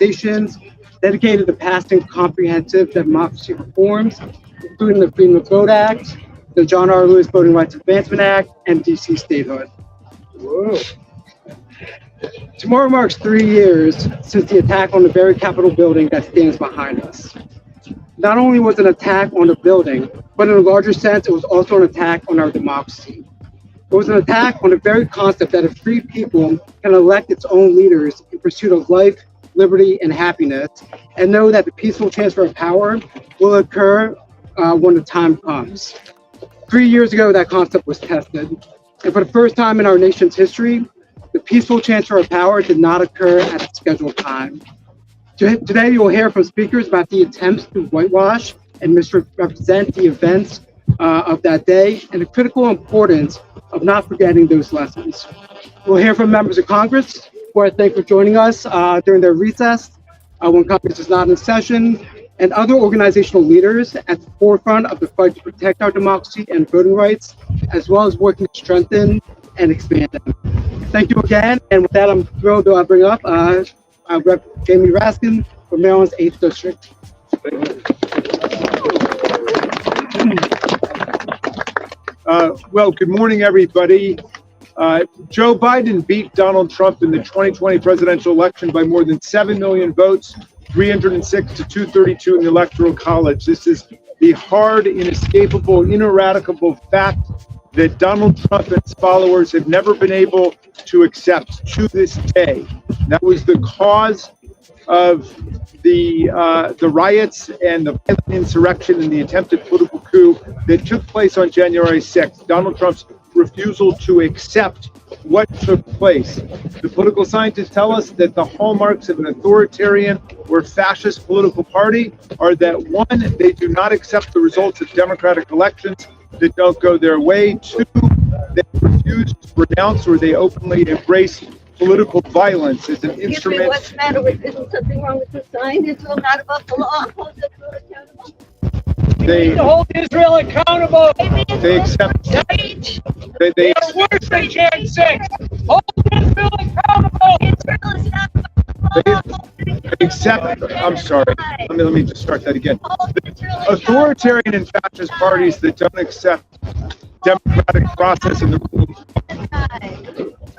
organizations dedicated to passing comprehensive democracy reforms, including the Freedom of Vote Act, the John R. Lewis Voting Rights Advancement Act, and DC statehood. Whoa. Tomorrow marks 3 years since the attack on the very Capitol building that stands behind us. Not only was it an attack on the building, but in a larger sense, it was also an attack on our democracy. It was an attack on the very concept that a free people can elect its own leaders in pursuit of life, liberty, and happiness, and know that the peaceful transfer of power will occur when the time comes. 3 years ago, that concept was tested, and for the first time in our nation's history, the peaceful transfer of power did not occur at the scheduled time. Today, you will hear from speakers about the attempts to whitewash and misrepresent the events of that day and the critical importance of not forgetting those lessons. We'll hear from members of Congress, who I thank for joining us during their recess when Congress is not in session, and other organizational leaders at the forefront of the fight to protect our democracy and voting rights, as well as working to strengthen and expand them. Thank you again, and with that, I'm thrilled to bring up Rep. Jamie Raskin from Maryland's 8th District. Well, good morning, everybody. Joe Biden beat Donald Trump in the 2020 presidential election by more than 7 million votes, 306 to 232 in the Electoral College. This is the hard, inescapable, ineradicable fact that Donald Trump and his followers have never been able to accept to this day. That was the cause of the riots and the violent insurrection and the attempted political coup that took place on January 6th. Donald Trump's refusal to accept what took place. The political scientists tell us that the hallmarks of an authoritarian or fascist political party are that, one, they do not accept the results of democratic elections that don't go their way. Two, they refuse to renounce or they openly embrace political violence as an instrument. What's the matter with, isn't something wrong with the sign? It's all not about the law. Hold Israel accountable. They need to hold Israel accountable. They accept. They are worse than Jan 6. Hold Israel accountable. Israel is not about the law. They accept. I'm sorry. Let me just start that again. Authoritarian and fascist parties that don't accept democratic process and the rules.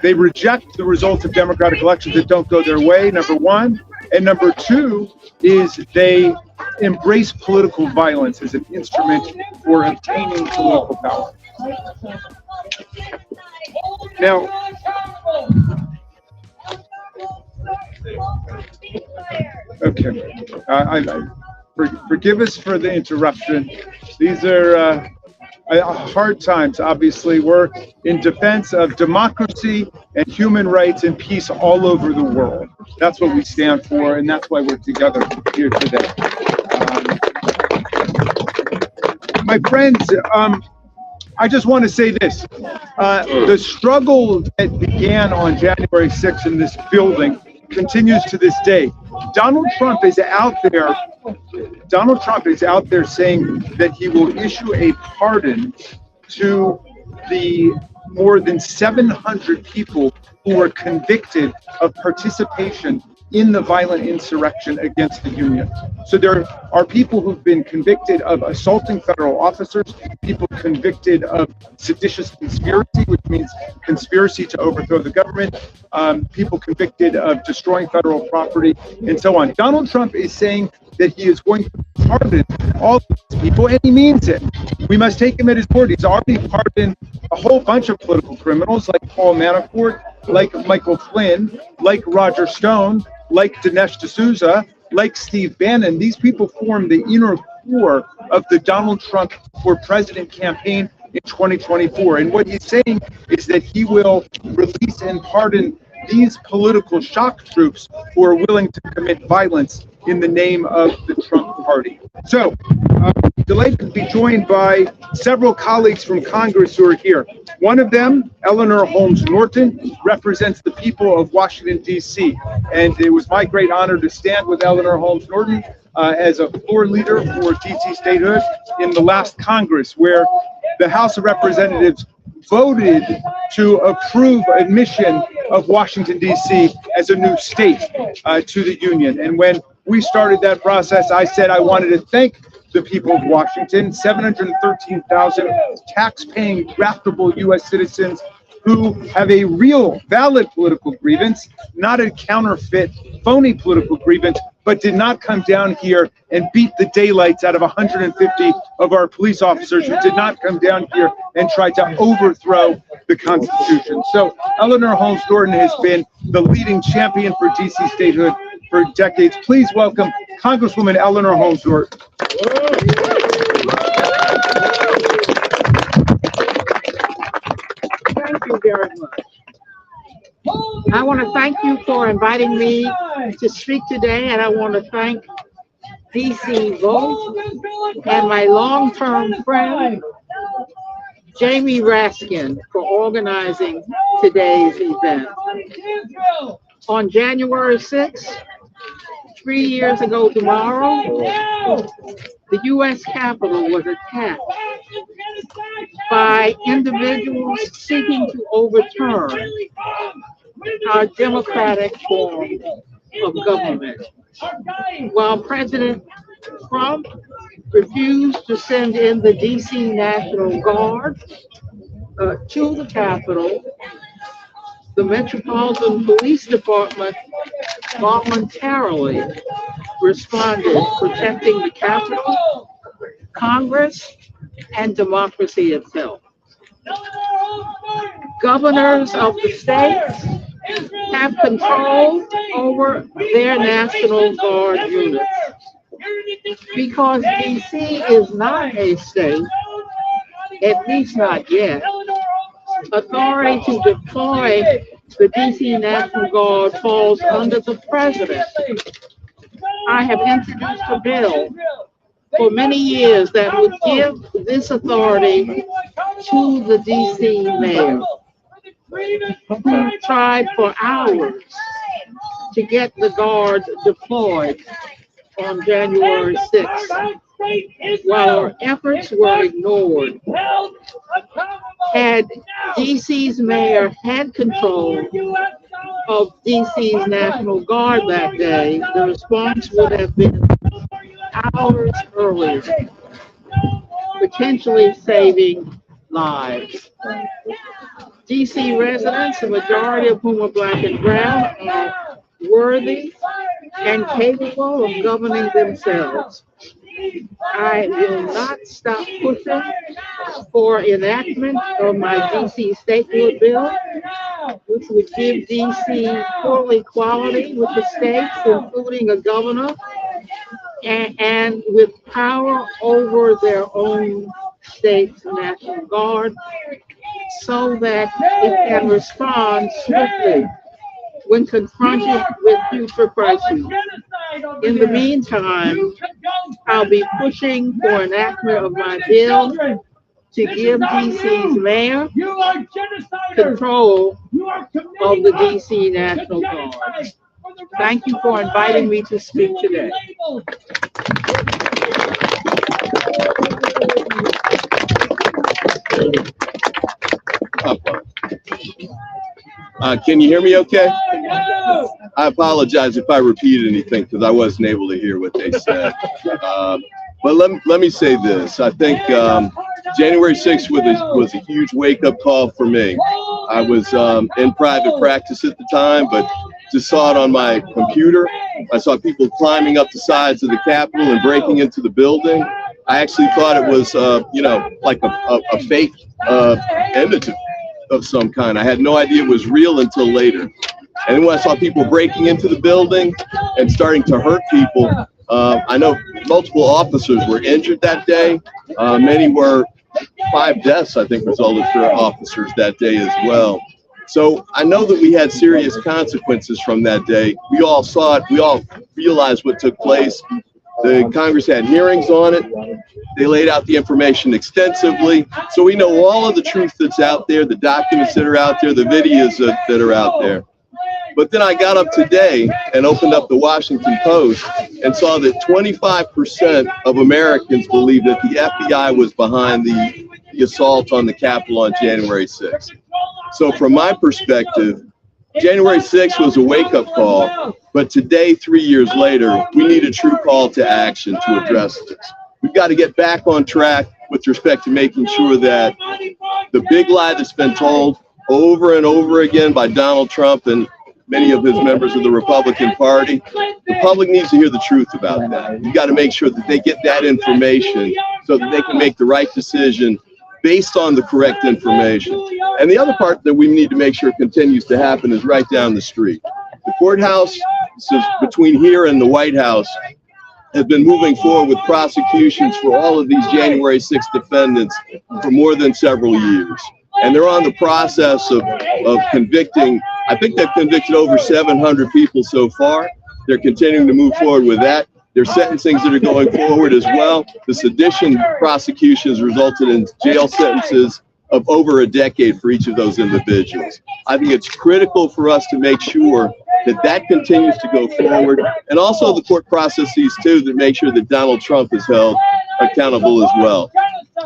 They reject the results of democratic elections that don't go their way, number one. And number two is they embrace political violence as an instrument for obtaining political power. Now, okay, forgive us for the interruption. These are hard times. Obviously, we're in defense of democracy and human rights and peace all over the world. That's what we stand for, and that's why we're together here today. My friends, I just want to say this. The struggle that began on January 6th in this building continues to this day. Donald Trump is out there saying that he will issue a pardon to the more than 700 people who were convicted of participation in the violent insurrection against the Union. So there are people who've been convicted of assaulting federal officers, people convicted of seditious conspiracy, which means conspiracy to overthrow the government, people convicted of destroying federal property, and so on. Donald Trump is saying that he is going to pardon all these people, and he means it. We must take him at his word. He's already pardoned a whole bunch of political criminals like Paul Manafort, like Michael Flynn, like Roger Stone, like Dinesh D'Souza, like Steve Bannon. These people form the inner core of the Donald Trump for President campaign in 2024. And what he's saying is that he will release and pardon these political shock troops who are willing to commit violence in the name of the Trump party. So, I'm delighted to be joined by several colleagues from Congress who are here. One of them, Eleanor Holmes Norton, represents the people of Washington, D.C. And it was my great honor to stand with Eleanor Holmes Norton as a floor leader for D.C. statehood in the last Congress, where the House of Representatives voted to approve admission of Washington, D.C. as a new state to the Union. And when we started that process, I said I wanted to thank the people of Washington, 713,000 tax-paying, draftable U.S. citizens who have a real, valid political grievance, not a counterfeit, phony political grievance, but did not come down here and beat the daylights out of 150 of our police officers who did not come down here and try to overthrow the Constitution. So Eleanor Holmes Norton has been the leading champion for DC statehood for decades. Please welcome Congresswoman Eleanor Holmes Norton. Thank you very much. I want to thank you for inviting me to speak today, and I want to thank DC Vote and my long-term friend, Jamie Raskin, for organizing today's event. On January 6th, 3 years ago tomorrow, the U.S. Capitol was attacked by individuals seeking to overturn our democratic form of government. While President Trump refused to send in the DC National Guard to the Capitol, the Metropolitan Police Department voluntarily responded, protecting the Capitol, Congress, and democracy itself. Governors of the states have control over their National Guard units. Because DC is not a state, at least not yet, authority to deploy the DC National Guard falls under the president. I have introduced a bill for many years that would give this authority to the DC mayor, who tried for hours to get the Guard deployed on January 6th. While our efforts were ignored, had DC's mayor had control of DC's National Guard that day, the response would have been hours earlier, potentially saving lives. DC residents, the majority of whom are Black and brown, are worthy and capable of governing themselves. I will not stop pushing for enactment of my DC statehood bill, which would give DC full equality with the states, including a governor, and with power over their own state's National Guard, so that it can respond swiftly when confronted with future crises. In the meantime, I'll be pushing for enactment of my bill to give DC's mayor control of the DC National Guard. Thank you for inviting me to speak today. Can you hear me okay? I apologize if I repeated anything because I wasn't able to hear what they said. But let me say this. I think January 6th was a huge wake-up call for me. I was in private practice at the time, but just saw it on my computer. I saw people climbing up the sides of the Capitol and breaking into the building. I actually thought it was, like a fake image of some kind. I had no idea it was real until later. And then when I saw people breaking into the building and starting to hurt people, I know multiple officers were injured that day. Many were 5 deaths, I think, resulted for officers that day as well. So I know that we had serious consequences from that day. We all saw it. We all realized what took place. The Congress had hearings on it. They laid out the information extensively. So we know all of the truth that's out there, the documents that are out there, the videos that are out there. But then I got up today and opened up the Washington Post and saw that 25% of Americans believe that the FBI was behind the the assault on the Capitol on January 6th. So from my perspective, January 6th was a wake-up call, but today, 3 years later, we need a true call to action to address this. We've got to get back on track with respect to making sure that the big lie that's been told over and over again by Donald Trump and many of his members of the Republican Party, the public needs to hear the truth about that. You got to make sure that they get that information so that they can make the right decision based on the correct information. And the other part that we need to make sure continues to happen is right down the street. The courthouse, so between here and the White House, have been moving forward with prosecutions for all of these January 6th defendants for more than several years. And they're on the process of convicting, I think they've convicted over 700 people so far. They're continuing to move forward with that. There's sentencings that are going forward as well. The sedition prosecutions resulted in jail sentences of over a decade for each of those individuals. I think it's critical for us to make sure that that continues to go forward, and also the court processes too that make sure that Donald Trump is held accountable as well.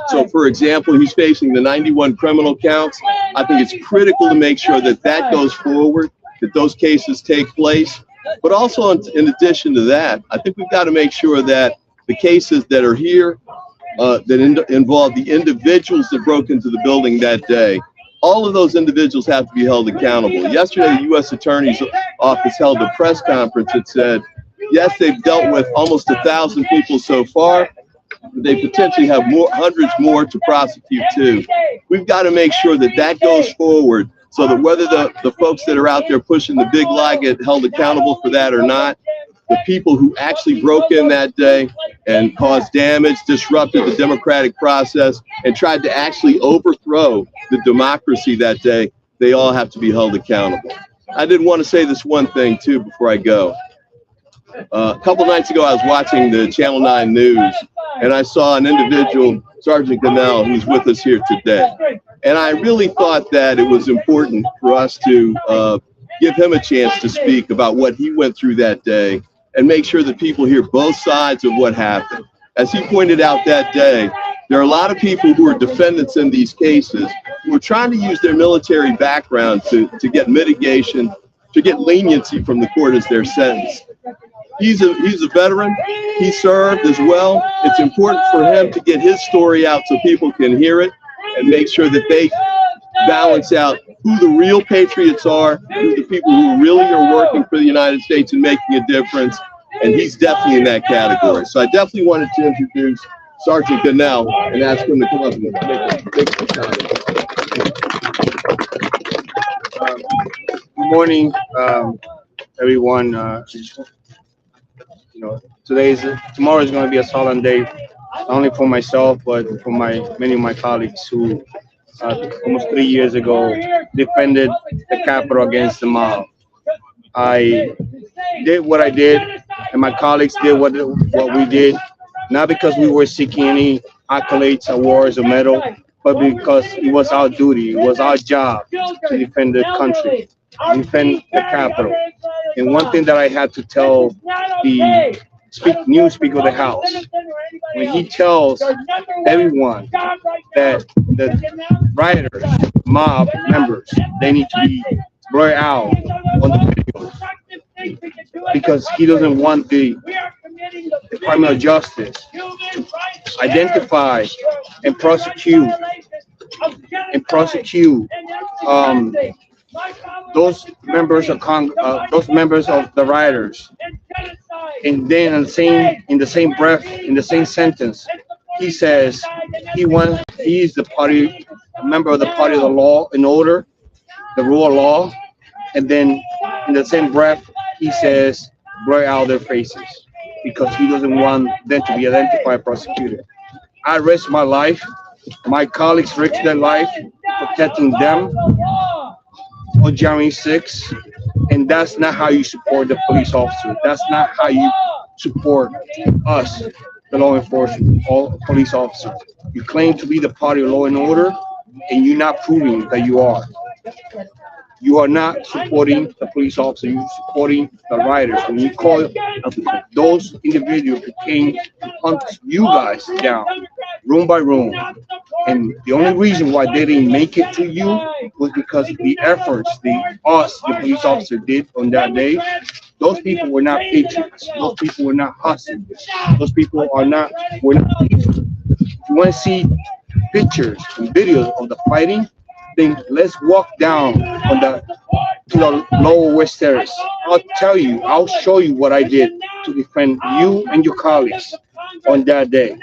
So for example, he's facing the 91 criminal counts. I think it's critical to make sure that that goes forward, that those cases take place. But also in addition to that, I think we've got to make sure that the cases that are here that involve the individuals that broke into the building that day, all of those individuals have to be held accountable. Yesterday, the U.S. Attorney's Office held a press conference that said, yes, they've dealt with almost 1,000 people so far. They potentially have hundreds more to prosecute too. We've got to make sure that that goes forward so that whether the folks that are out there pushing the big lie get held accountable for that or not, the people who actually broke in that day and caused damage, disrupted the democratic process, and tried to actually overthrow the democracy that day, they all have to be held accountable. I did want to say this one thing too before I go. A couple nights ago, I was watching the Channel 9 news, and I saw an individual, Sergeant Gonell, who's with us here today. And I really thought that it was important for us to give him a chance to speak about what he went through that day and make sure that people hear both sides of what happened. As he pointed out that day, there are a lot of people who are defendants in these cases who are trying to use their military background to get mitigation, to get leniency from the court as their sentence. He's a veteran. He served as well. It's important for him to get his story out so people can hear it and make sure that they balance out who the real patriots are, who the people who really are working for the United States and making a difference. And he's definitely in that category. So I definitely wanted to introduce Sergeant Gonell and ask him to come up and make some time. Good morning, everyone. Tomorrow is going to be a solemn day, not only for myself, but for many of my colleagues who almost 3 years ago defended the Capitol against the mob. I did what I did, and my colleagues did what we did, not because we were seeking any accolades, awards, or medal, but because it was our duty, it was our job to defend the country, defend the Capitol. And one thing that I had to tell the new Speaker of the House, when he tells everyone that the rioters, mob members, they need to be blurred out on the videos, because he doesn't want the Department of Justice to identify and prosecute those members of the rioters, and then in the same breath, in the same sentence, he says he's a member of the party of the law and order, the rule of law, and then in the same breath he says blur out their faces because he doesn't want them to be identified, prosecuted. I risked my life, my colleagues risked their life protecting them on January 6th, and that's not how you support the police officer. That's not how you support us, the law enforcement, all police officers. You claim to be the party of law and order, and you're not proving that you are. You are not supporting the police officer. You're supporting the rioters. When you call those individuals who came to hunt you guys down, room by room, And the only reason why they didn't make it to you was because of the efforts the police officer did on that day. Those people were not patriots. Those people were not hustlers. Those people were not people. If you want to see pictures and videos of the fighting, then let's walk down to the lower West Terrace. I'll show you what I did to defend you and your colleagues on that day.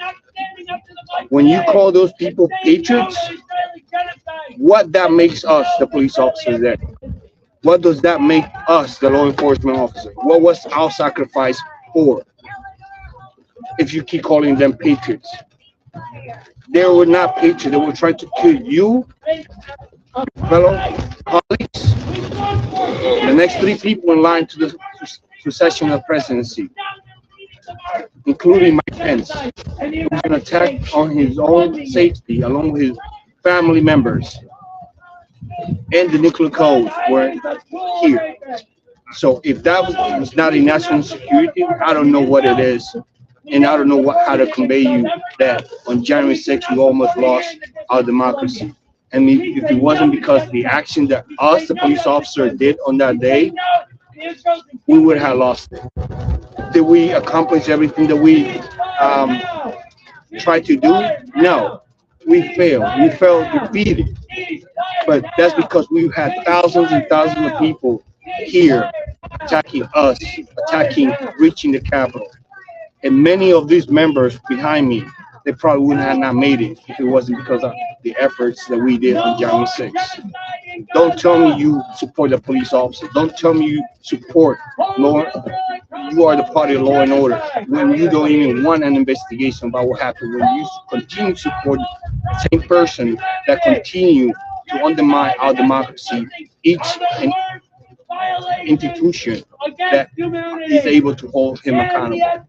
When you call those people patriots, what that makes us, the police officers there? What does that make us, the law enforcement officer? What was our sacrifice for? If you keep calling them patriots, they were not patriots. They were trying to kill you, fellow colleagues, the next 3 people in line to the succession of presidency, including Mike Pence. He was an attack on his own safety, along with his family members. And the nuclear codes were here. So if that was not a national security, I don't know what it is. And I don't know how to convey you that on January 6th, we almost lost our democracy. And if it wasn't because of the action that us, the police officer, did on that day, we would have lost it. Did we accomplish everything that we tried to do? No, we failed. We felt defeated. But that's because we had thousands and thousands of people here attacking us, reaching the Capitol. And many of these members behind me, they probably would have not made it if it wasn't because of the efforts that we did on January 6th. Don't tell me you support the police officer. Don't tell me you support law. You are the party of law and order when you don't even want an investigation about what happened. When you continue to support the same person that continue to undermine our democracy, each institution that is able to hold him accountable.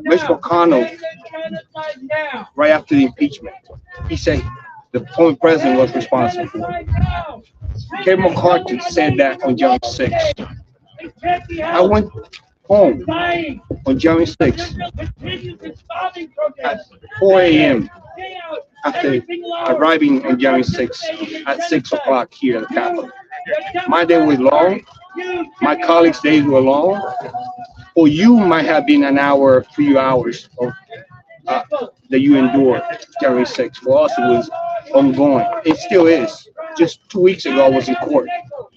Mitch McConnell, right after the impeachment, he said the former president was responsible for it. Kevin McCarthy said that on January 6th. I went home on January 6th at 4 a.m. after arriving on January 6th at 6 o'clock here at the Capitol. My day was long. My colleagues' days were long. For you, might have been an hour, a few hours of that you endured January 6th. For us, it was ongoing. It still is. Just 2 weeks ago, I was in court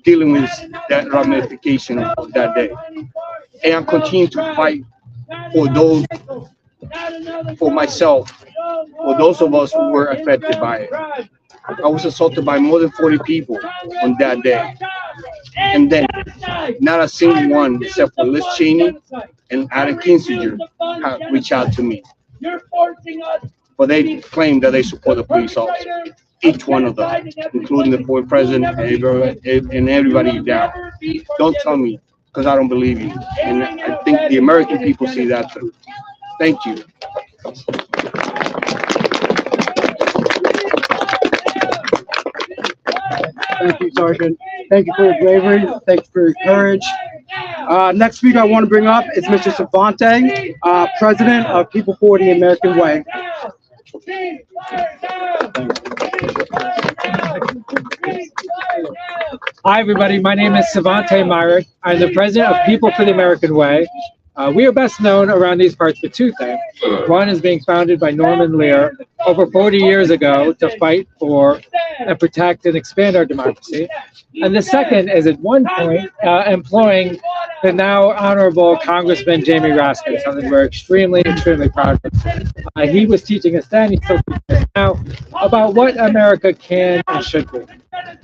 dealing with that ramification of that day. And I continue to fight for those, for myself, for those of us who were affected by it. I was assaulted by more than 40 people on that day. And then not a single one except for Liz Cheney and Adam Kinzinger have reached out to me. But they claim that they support the police officer. Each one of them, including the former president and everybody down. Don't tell me, because I don't believe you. And I think the American people see that too. Thank you. Thank you, Sergeant. Thank you for your bravery. Thank you for your courage. Next speaker I want to bring up is Mr. Cervante, President of People for the American Way. Hi, everybody. My name is Cervante Myrick. I'm the president of People for the American Way. We are best known around these parts for two things. One is being founded by Norman Lear over 40 years ago to fight for and protect and expand our democracy. And the second is at one point employing the now honorable Congressman Jamie Raskin, something we're extremely proud of. He was teaching us then, he's still teaching us now, about what America can and should be.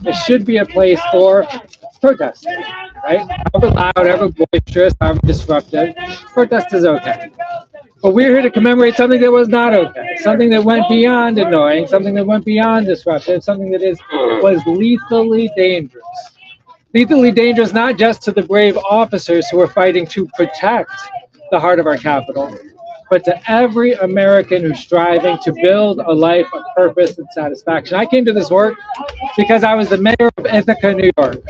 It should be a place for protest, right? However loud, however boisterous, however disruptive, protest is okay. But we're here to commemorate something that was not okay, something that went beyond annoying, something that went beyond disruptive, something that was lethally dangerous. Lethally dangerous not just to the brave officers who are fighting to protect the heart of our capital, but to every American who's striving to build a life of purpose and satisfaction. I came to this work because I was the mayor of Ithaca, New York,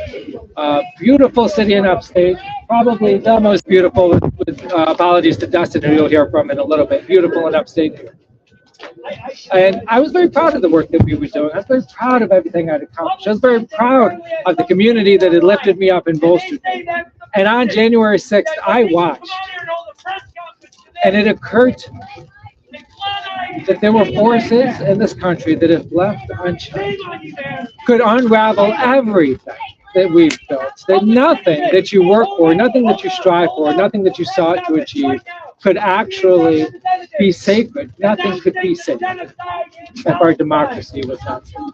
a beautiful city in upstate, probably the most beautiful, with apologies to Dustin, who you'll hear from in a little bit, beautiful in upstate New York. And I was very proud of the work that we were doing. I was very proud of everything I'd accomplished. I was very proud of the community that had lifted me up and bolstered me. And on January 6th, I watched, and it occurred to me that there were forces in this country that, if left unchecked, could unravel everything that we've built. That nothing that you work for, nothing that you strive for, nothing that you sought to achieve could actually be sacred. Nothing could be sacred if our democracy was not sacred.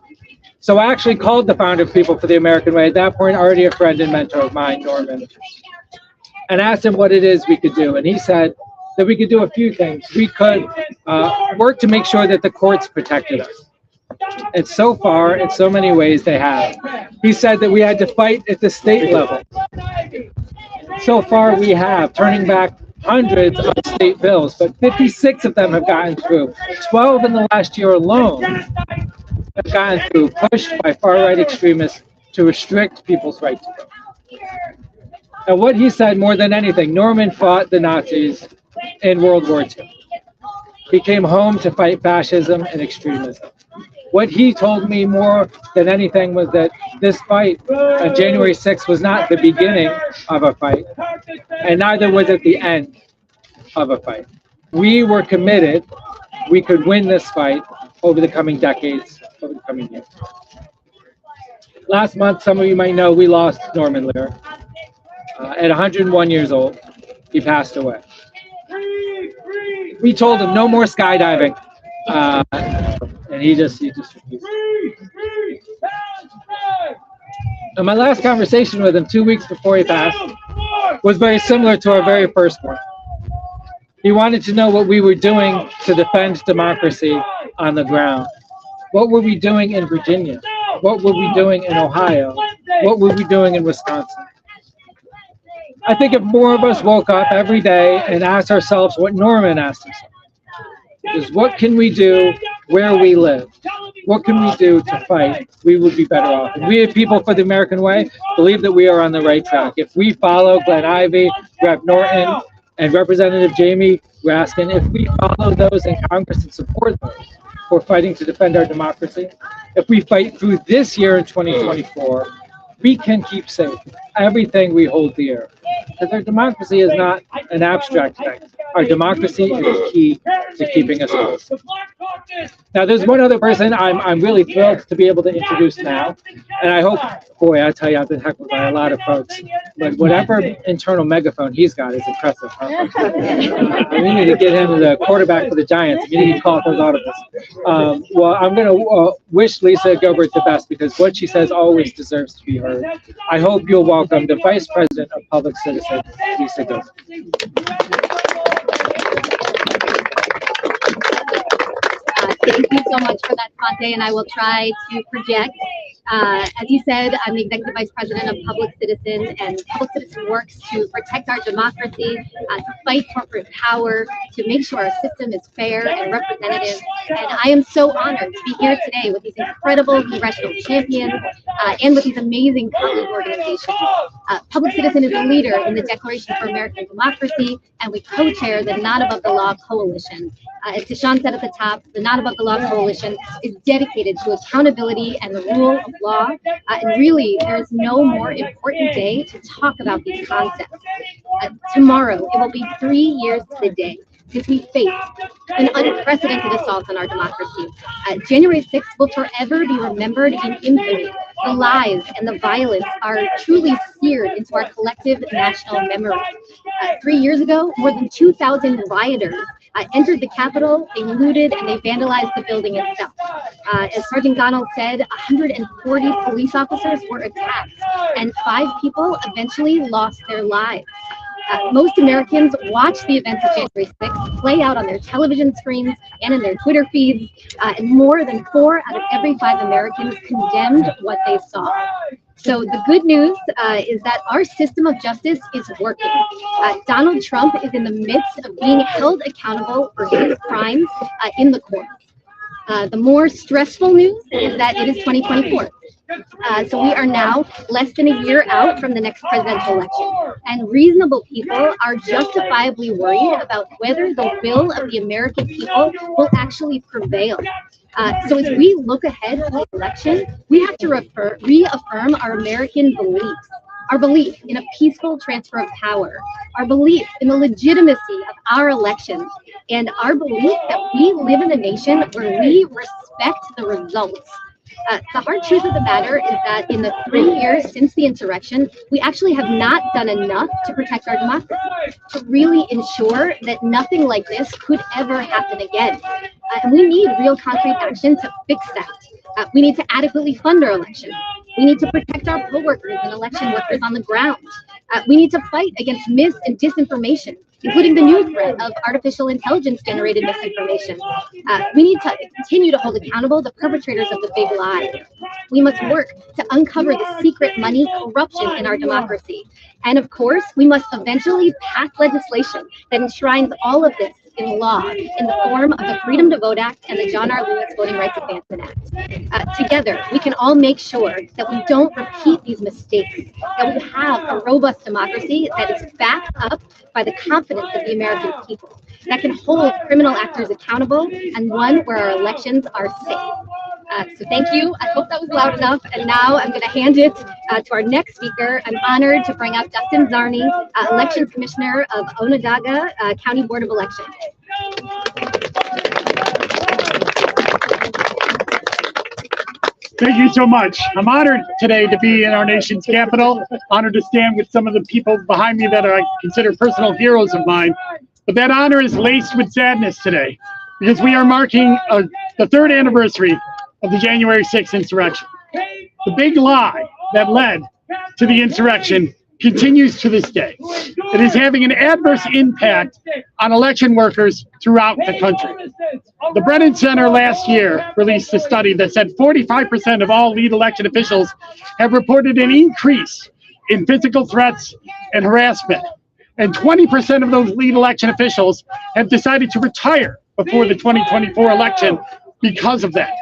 So I actually called the founder of People for the American Way, at that point already a friend and mentor of mine, Norman, and asked him what it is we could do. And he said that we could do a few things. We could work to make sure that the courts protected us. And so far, in so many ways, they have. He said that we had to fight at the state level. So far, we have, turning back hundreds of state bills, but 56 of them have gotten through. 12 in the last year alone have gotten through, pushed by far-right extremists to restrict people's right to vote. And what he said more than anything, Norman fought the Nazis in World War II. He came home to fight fascism and extremism. What he told me more than anything was that this fight on January 6th was not the beginning of a fight, and neither was it the end of a fight. We were committed we could win this fight over the coming decades, over the coming years. Last month, some of you might know, we lost Norman Lear. At 101 years old, he passed away. We told him no more skydiving, and he just refused. And my last conversation with him 2 weeks before he passed was very similar to our very first one. He wanted to know what we were doing to defend democracy on the ground. What were we doing in Virginia? What were we doing in Ohio? What were we doing in Wisconsin? I think if more of us woke up every day and asked ourselves what Norman asked himself, is what can we do where we live? What can we do to fight? We would be better off. And we at People for the American Way believe that we are on the right track. If we follow Glenn Ivey, Rep. Norton, and Representative Jamie Raskin, if we follow those in Congress and support those who are fighting to defend our democracy, if we fight through this year in 2024, we can keep safe everything we hold dear. Because our democracy is not an abstract thing. Our democracy is key to keeping us safe. Now, there's one other person I'm really thrilled to be able to introduce now. And I hope, boy, I tell you, I've been heckled by a lot of folks. But whatever internal megaphone he's got is impressive. Huh? We need to get him the quarterback for the Giants. We need to call those audibles. Well, I'm going to wish Lisa Gilbert the best, because what she says always deserves to be heard. I hope you'll welcome the Vice President of Public Citizen, Lisa Gilbert. Thank you so much for that, Svante, and I will try to project. As you said, I'm the Executive Vice President of Public Citizen, and Public Citizen works to protect our democracy, to fight corporate power, to make sure our system is fair and representative. And I am so honored to be here today with these incredible congressional champions and with these amazing colleague organizations. Public Citizen is a leader in the Declaration for American Democracy, and we co-chair the Not Above the Law Coalition. As Deshaun said at the top, the Not Above the Law Coalition is dedicated to accountability and the rule of law. And really, there is no more important day to talk about these concepts. Tomorrow, it will be 3 years to the day since we faced an unprecedented assault on our democracy. January 6th will forever be remembered in infamy. The lies and the violence are truly seared into our collective national memory. 3 years ago, more than 2,000 rioters entered the Capitol, they looted, and they vandalized the building itself. As Sergeant Donald said, 140 police officers were attacked, and 5 people eventually lost their lives. Most Americans watch the events of January 6th play out on their television screens and in their Twitter feeds, and more than 4 out of every 5 Americans condemned what they saw. So the good news is that our system of justice is working. Donald Trump is in the midst of being held accountable for his crimes in the courts. The more stressful news is that it is 2024. So we are now less than a year out from the next presidential election, and reasonable people are justifiably worried about whether the will of the American people will actually prevail. So as we look ahead to the election, we have to reaffirm our American beliefs, our belief in a peaceful transfer of power, our belief in the legitimacy of our elections, and our belief that we live in a nation where we respect the results. The hard truth of the matter is that in the 3 years since the insurrection, we actually have not done enough to protect our democracy, to really ensure that nothing like this could ever happen again. And we need real concrete action to fix that. We need to adequately fund our election. We need to protect our poll workers and election workers on the ground. We need to fight against mis and disinformation, including the new threat of artificial intelligence-generated misinformation. We need to continue to hold accountable the perpetrators of the big lie. We must work to uncover the secret money corruption in our democracy. And of course, we must eventually pass legislation that enshrines all of this in law in the form of the Freedom to Vote Act and the John R. Lewis Voting Rights Advancement Act. Together, we can all make sure that we don't repeat these mistakes, that we have a robust democracy that is backed up by the confidence of the American people, that can hold criminal actors accountable, and one where our elections are safe. So thank you. I hope that was loud enough. And now I'm going to hand it to our next speaker. I'm honored to bring up Dustin Czarny, Election Commissioner of Onondaga County Board of Elections. Thank you so much. I'm honored today to be in our nation's capital, honored to stand with some of the people behind me that I consider personal heroes of mine. But that honor is laced with sadness today, because we are marking the third anniversary of the January 6th insurrection. The big lie that led to the insurrection continues to this day. It is having an adverse impact on election workers throughout the country. The Brennan Center last year released a study that said 45% of all lead elected officials have reported an increase in physical threats and harassment. And 20% of those lead election officials have decided to retire before the 2024 election because of that.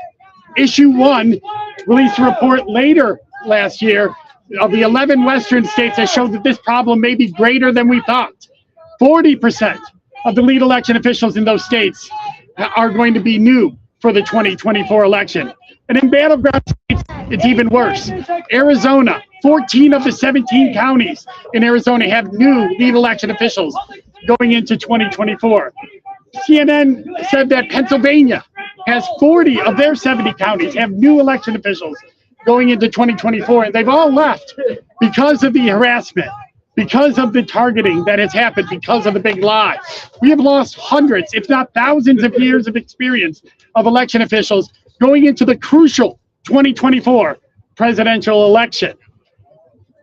Issue 1 released a report later last year of the 11 Western states that showed that this problem may be greater than we thought. 40% of the lead election officials in those states are going to be new for the 2024 election. And in battleground states, it's even worse. Arizona, 14 of the 17 counties in Arizona have new lead election officials going into 2024. CNN said that Pennsylvania has 40 of their 70 counties have new election officials going into 2024, and they've all left because of the harassment, because of the targeting that has happened, because of the big lie. We have lost hundreds, if not thousands of years of experience of election officials going into the crucial 2024 presidential election.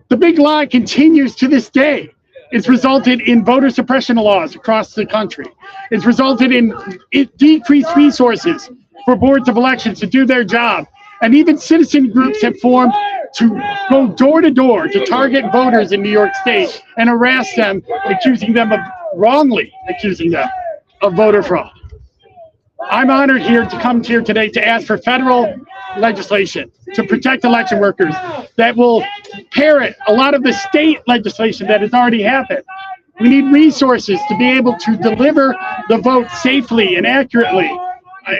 The big lie continues to this day. It's resulted in voter suppression laws across the country. It's resulted in decreased resources for boards of elections to do their job. And even citizen groups have formed to go door to door to target voters in New York State and harass them, wrongly accusing them of voter fraud. I'm honored here to come here today to ask for federal legislation to protect election workers that will parrot a lot of the state legislation that has already happened. We need resources to be able to deliver the vote safely and accurately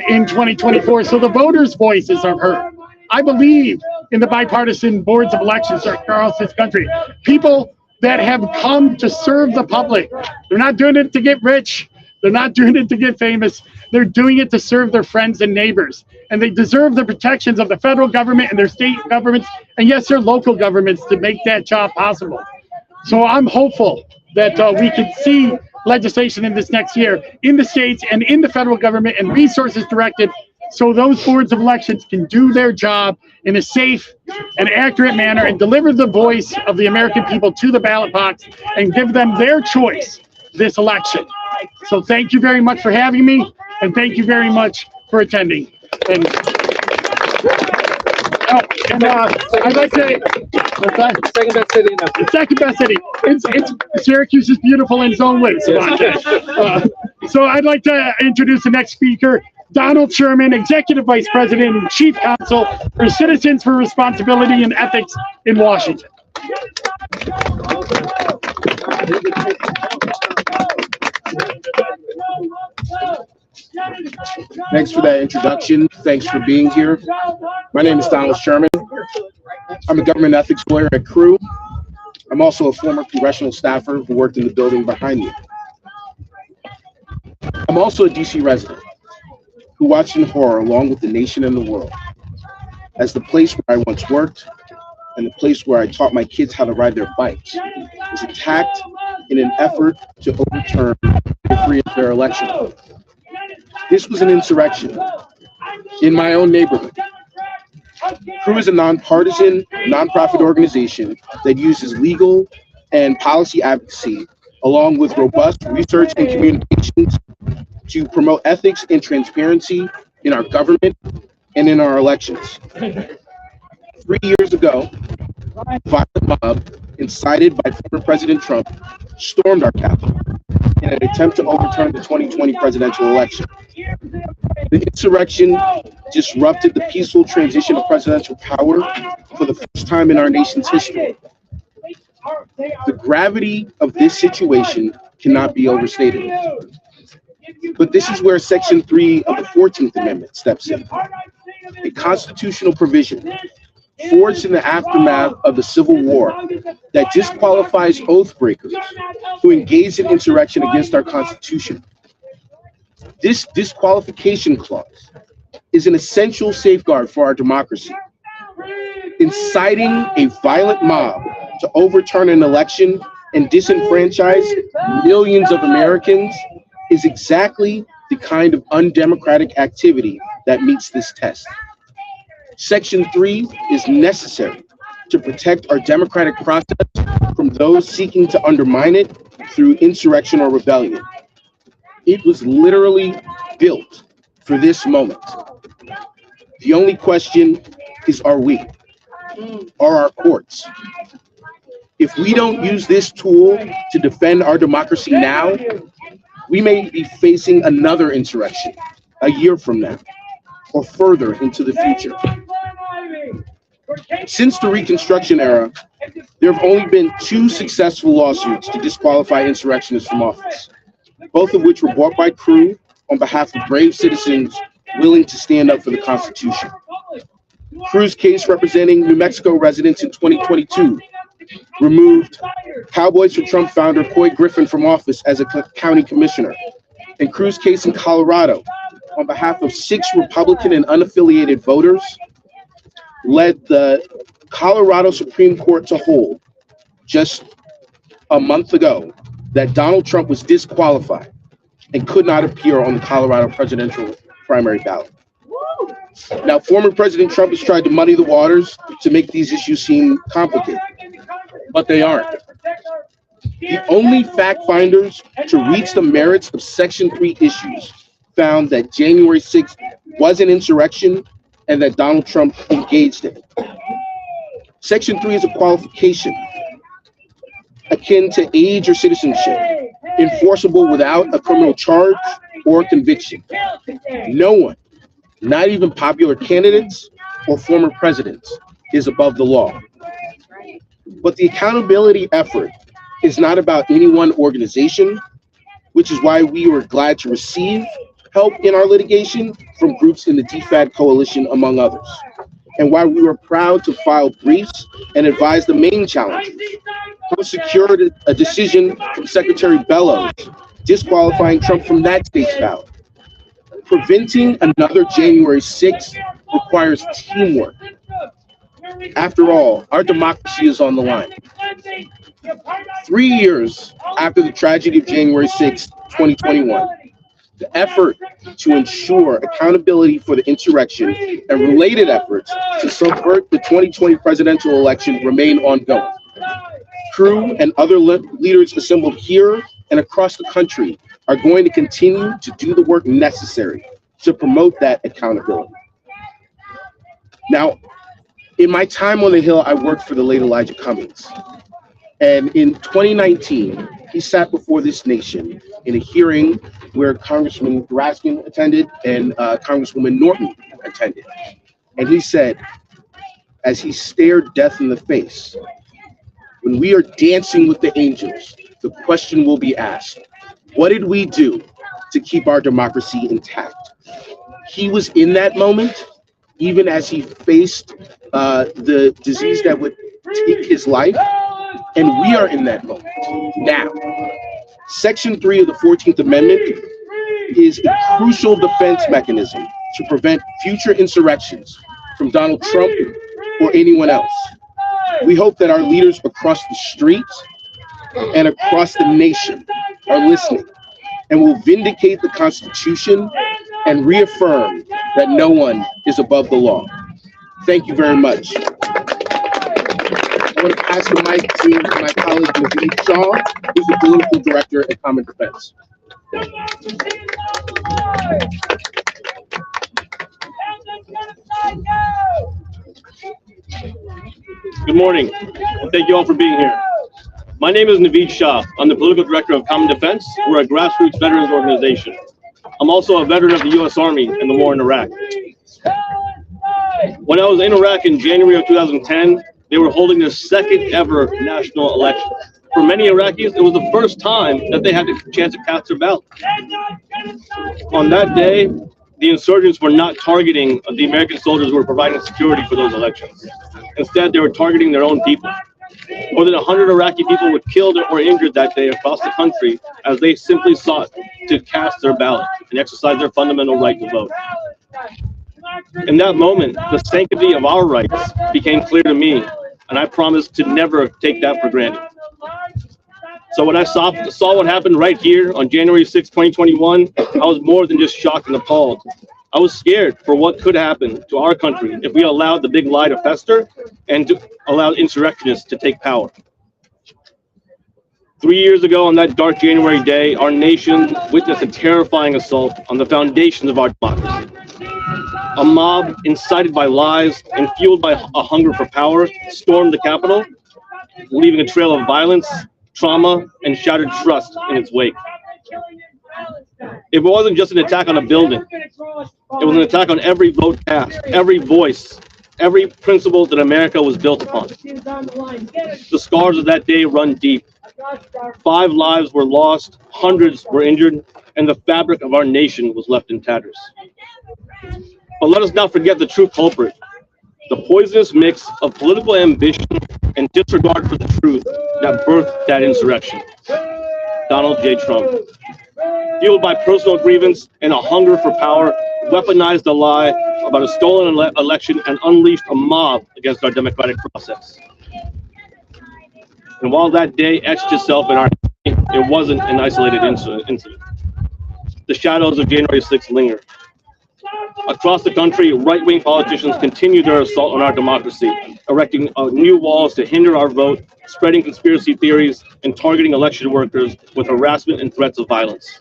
in 2024 so the voters' voices are heard. I believe in the bipartisan boards of elections across this country. People that have come to serve the public. They're not doing it to get rich. They're not doing it to get famous. They're doing it to serve their friends and neighbors. And they deserve the protections of the federal government and their state governments, and yes, their local governments to make that job possible. So I'm hopeful that we can see legislation in this next year in the states and in the federal government and resources directed so those boards of elections can do their job in a safe and accurate manner and deliver the voice of the American people to the ballot box and give them their choice this election. So thank you very much for having me, and thank you very much for attending. And I'd like to, Second best city in the second best city. Syracuse is beautiful in its own way, Savante. So I'd like to introduce the next speaker, Donald Sherman, Executive Vice President and Chief Counsel for Citizens for Responsibility and Ethics in Washington. Thanks for that introduction. Thanks for being here. My name is Donald Sherman. I'm a government ethics lawyer at Crew. I'm also a former congressional staffer who worked in the building behind me. I'm also a DC resident who watched in horror, along with the nation and the world, as the place where I once worked and the place where I taught my kids how to ride their bikes was attacked in an effort to overturn a free and fair election. This was an insurrection in my own neighborhood. Crew is a nonpartisan, nonprofit organization that uses legal and policy advocacy, along with robust research and communications, to promote ethics and transparency in our government and in our elections. 3 years ago, a violent mob incited by former President Trump stormed our Capitol in an attempt to overturn the 2020 presidential election. The insurrection disrupted the peaceful transition of presidential power for the first time in our nation's history. The gravity of this situation cannot be overstated. But this is where Section 3 of the 14th Amendment steps in, a constitutional provision forged in the aftermath of the Civil War that disqualifies oath breakers who engage in insurrection against our Constitution. This disqualification clause is an essential safeguard for our democracy. Inciting a violent mob to overturn an election and disenfranchise millions of Americans is exactly the kind of undemocratic activity that meets this test. Section 3 is necessary to protect our democratic process from those seeking to undermine it through insurrection or rebellion. It was literally built for this moment. The only question is, are we? Are our courts? If we don't use this tool to defend our democracy now, we may be facing another insurrection a year from now or further into the future. Since the Reconstruction era, there have only been 2 successful lawsuits to disqualify insurrectionists from office, both of which were brought by Crew on behalf of brave citizens willing to stand up for the Constitution. Crew's case representing New Mexico residents in 2022 removed Cowboys for Trump founder Couy Griffin from office as a county commissioner, and Crew's case in Colorado on behalf of 6 Republican and unaffiliated voters led the Colorado Supreme Court to hold just a month ago that Donald Trump was disqualified and could not appear on the Colorado presidential primary ballot. Now, former President Trump has tried to muddy the waters to make these issues seem complicated, but they aren't. The only fact finders to reach the merits of Section 3 issues found that January 6th was an insurrection and that Donald Trump engaged in it. Section 3 is a qualification akin to age or citizenship, enforceable without a criminal charge or conviction. No one, not even popular candidates or former presidents, is above the law. But the accountability effort is not about any one organization, which is why we were glad to receive help in our litigation from groups in the DFAD coalition, among others, and why we were proud to file briefs and advise the main challenges. We secured a decision from Secretary Bellows disqualifying Trump from that state's ballot. Preventing another January 6th requires teamwork. After all, our democracy is on the line. 3 years after the tragedy of January 6th, 2021, the effort to ensure accountability for the insurrection and related efforts to subvert the 2020 presidential election remain ongoing. Crew and other leaders assembled here and across the country are going to continue to do the work necessary to promote that accountability. Now, in my time on the Hill, I worked for the late Elijah Cummings. And in 2019, he sat before this nation in a hearing where Congressman Raskin attended and Congresswoman Norton attended. And he said, as he stared death in the face, when we are dancing with the angels, the question will be asked, what did we do to keep our democracy intact? He was in that moment, even as he faced the disease that would take his life, and we are in that moment now. Section 3 of the 14th Amendment is a crucial defense mechanism to prevent future insurrections from Donald Trump or anyone else. We hope that our leaders across the streets and across the nation are listening and will vindicate the Constitution and reaffirm that no one is above the law. Thank you very much. I want to pass the mic to my colleague, Naveed Shah, who's the Political Director at Common Defense. Good morning, and thank you all for being here. My name is Naveed Shah. I'm the Political Director of Common Defense. We're a grassroots veterans organization. I'm also a veteran of the U.S. Army in the war in Iraq. When I was in Iraq in January of 2010, they were holding their second ever national election. For many Iraqis, it was the first time that they had the chance to cast their ballot. On that day, the insurgents were not targeting the American soldiers who were providing security for those elections. Instead, they were targeting their own people. More than 100 Iraqi people were killed or injured that day across the country as they simply sought to cast their ballot and exercise their fundamental right to vote. In that moment, the sanctity of our rights became clear to me, and I promised to never take that for granted. So when I saw what happened right here on January 6, 2021, I was more than just shocked and appalled. I was scared for what could happen to our country if we allowed the big lie to fester and to allow insurrectionists to take power. 3 years ago on that dark January day, our nation witnessed a terrifying assault on the foundations of our democracy. A mob incited by lies and fueled by a hunger for power stormed the Capitol, leaving a trail of violence, trauma, and shattered trust in its wake. It wasn't just an attack on a building. It was an attack on every vote cast, every voice, every principle that America was built upon. The scars of that day run deep. 5 lives were lost, hundreds were injured, and the fabric of our nation was left in tatters. But let us not forget the true culprit, the poisonous mix of political ambition and disregard for the truth that birthed that insurrection. Donald J. Trump. Fueled by personal grievance and a hunger for power, weaponized the lie about a stolen election and unleashed a mob against our democratic process. And while that day etched itself in our history, it wasn't an isolated incident. The shadows of January 6th linger. Across the country, right-wing politicians continue their assault on our democracy, erecting new walls to hinder our vote, spreading conspiracy theories, and targeting election workers with harassment and threats of violence.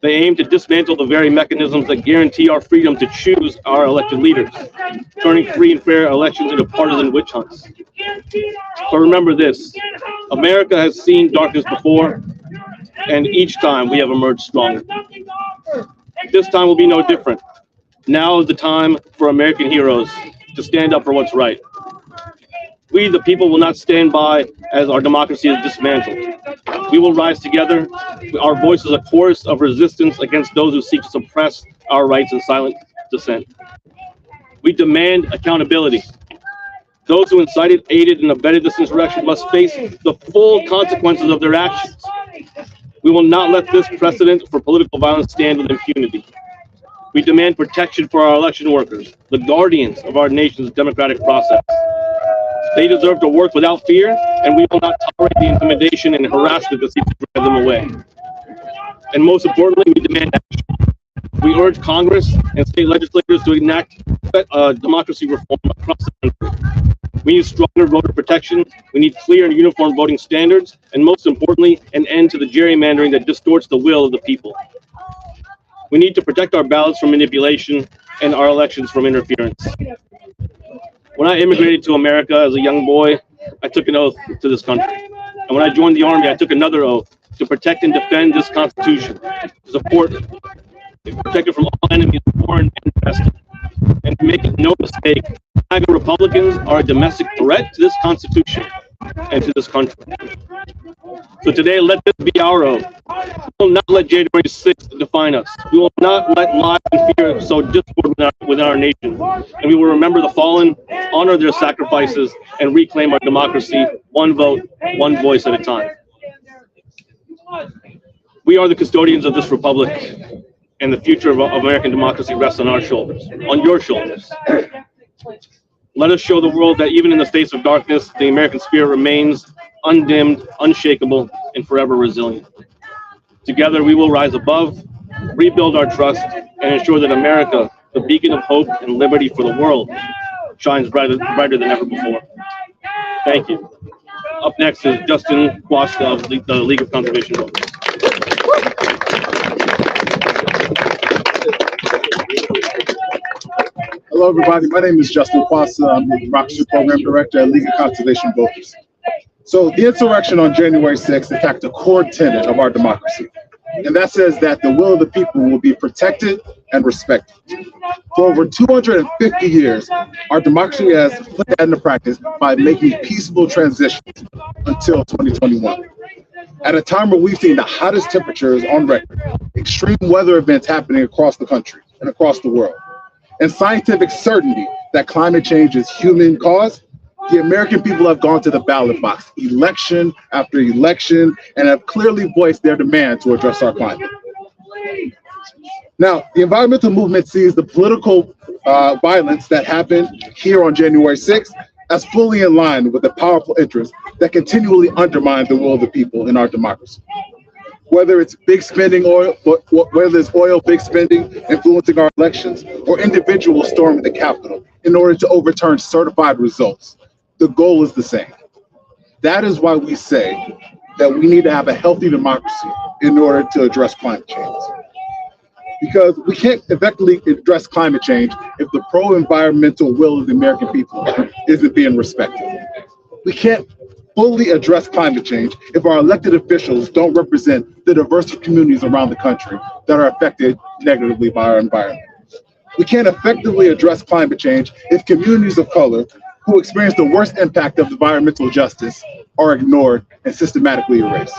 They aim to dismantle the very mechanisms that guarantee our freedom to choose our elected leaders, turning free and fair elections into partisan witch hunts. But remember this, America has seen darkness before, and each time we have emerged stronger. This time will be no different. Now is the time for American heroes to stand up for what's right. We, the people, will not stand by as our democracy is dismantled. We will rise together. Our voice is a chorus of resistance against those who seek to suppress our rights in silent dissent. We demand accountability. Those who incited, aided, and abetted this insurrection must face the full consequences of their actions. We will not let this precedent for political violence stand with impunity. We demand protection for our election workers, the guardians of our nation's democratic process. They deserve to work without fear, and we will not tolerate the intimidation and harassment that seeks to drive them away. And most importantly, we demand action. We urge Congress and state legislators to enact democracy reform across the country. We need stronger voter protection. We need clear and uniform voting standards, and most importantly, an end to the gerrymandering that distorts the will of the people. We need to protect our ballots from manipulation and our elections from interference. When I immigrated to America as a young boy, I took an oath to this country. And when I joined the Army, I took another oath to protect and defend this Constitution, to support it, to protect it from all enemies, foreign and domestic. And to make no mistake, MAGA Republicans are a domestic threat to this Constitution and to this country. So today, let this be our oath. We will not let January 6th define us. We will not let lies and fear sow discord within our nation. And we will remember the fallen, honor their sacrifices, and reclaim our democracy, one vote, one voice at a time. We are the custodians of this republic, and the future of American democracy rests on our shoulders, on your shoulders. Let us show the world that even in the face of darkness, the American spirit remains undimmed, unshakable, and forever resilient. Together, we will rise above, rebuild our trust, and ensure that America, the beacon of hope and liberty for the world, shines brighter than ever before. Thank you. Up next is Justin Quasta of the League of Conservation Voters. Hello, everybody. My name is Justin Quasta. I'm the Democracy Program Director at League of Conservation Voters. So the insurrection on January 6th attacked a core tenet of our democracy, and that says that the will of the people will be protected and respected. For over 250 years, our democracy has put that into practice by making peaceful transitions until 2021. At a time where we've seen the hottest temperatures on record, extreme weather events happening across the country and across the world, and scientific certainty that climate change is human caused, the American people have gone to the ballot box election after election and have clearly voiced their demand to address our climate. Now, the environmental movement sees the political violence that happened here on January 6th as fully in line with the powerful interests that continually undermine the will of the people in our democracy. Whether it's big spending oil, whether it's oil big spending influencing our elections, or individuals storming the Capitol in order to overturn certified results, the goal is the same. That is why we say that we need to have a healthy democracy in order to address climate change. Because we can't effectively address climate change if the pro-environmental will of the American people isn't being respected. We can't fully address climate change if our elected officials don't represent the diverse communities around the country that are affected negatively by our environment. We can't effectively address climate change if communities of color who experience the worst impact of environmental justice are ignored and systematically erased.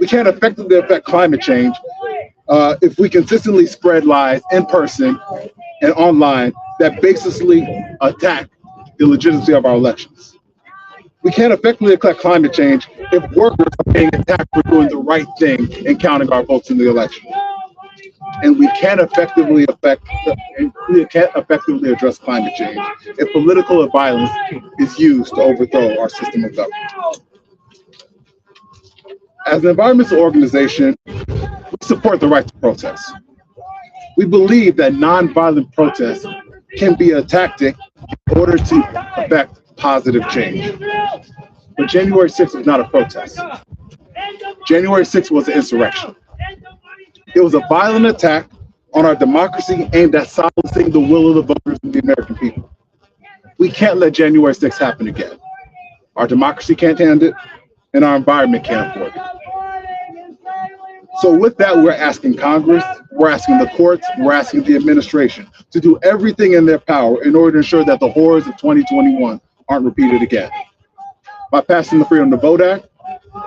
We can't effectively affect climate change if we consistently spread lies in person and online that baselessly attack the legitimacy of our elections. We can't effectively affect climate change if workers are being attacked for doing the right thing and counting our votes in the election. And we can't effectively address climate change if political violence is used to overthrow our system of government. As an environmental organization, we support the right to protest. We believe that nonviolent protest can be a tactic in order to affect positive change. But January 6th was not a protest. January 6th was an insurrection. It was a violent attack on our democracy aimed at silencing the will of the voters of the American people. We can't let January 6th happen again. Our democracy can't handle it, and our environment can't afford it. So with that, we're asking Congress, we're asking the courts, we're asking the administration to do everything in their power in order to ensure that the horrors of 2021 aren't repeated again. By passing the Freedom to Vote Act,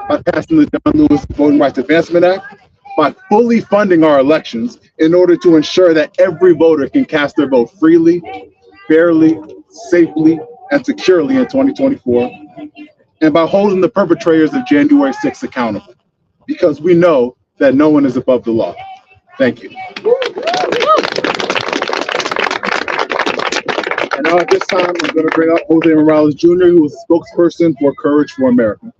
by passing the John Lewis Voting Rights Advancement Act, by fully funding our elections in order to ensure that every voter can cast their vote freely, fairly, safely, and securely in 2024, and by holding the perpetrators of January 6th accountable, because we know that no one is above the law. Thank you. And now at this time, I'm going to bring up Jose Morales Jr., who is a spokesperson for Courage for America.